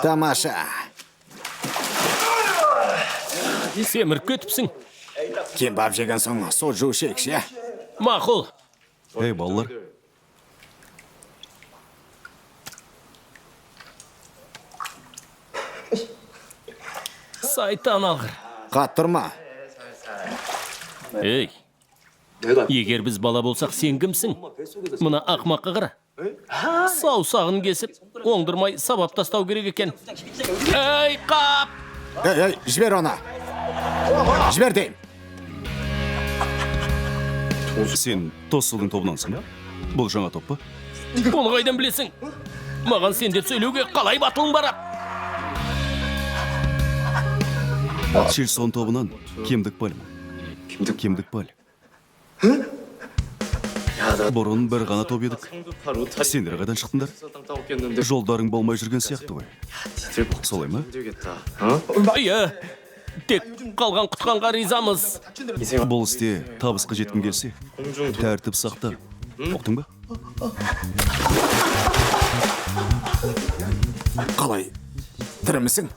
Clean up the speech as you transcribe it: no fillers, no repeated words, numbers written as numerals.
Тамаша. Семіріп кетіпсің. Кембап жеген соң сот жушы екші. Мақұл. Ей, балалар. Сайтан алғыр. Қаттырма. Ей, егер біз бала болсақ, сен кімсің? Мұна ақмаққа қара. Саусағын кесіп, оңдырмай сабап тастау керек екен. Ей, қап! Ей, жібер оны. Жібер дейм. Сен Тоссудың тобынансың ба? Бұл жаңа топ па? Оны қайдан білесің? Маған сен деп сөйлеуге қалай батылың барап? Шельсон тобынан кемдік пал ма? Кемдік пал. Бұрын бір ғана топ едік. Сендер қайдан шықтыңдар? Жолдарың болмай жүрген сияқты ғой. Солай ма? Иә, тек қалған құтқанға ризамыз. Бұл істе табысқа жеткім келсе, тәртіп сақта. Оқтың ба? Қалай? Тірімісің?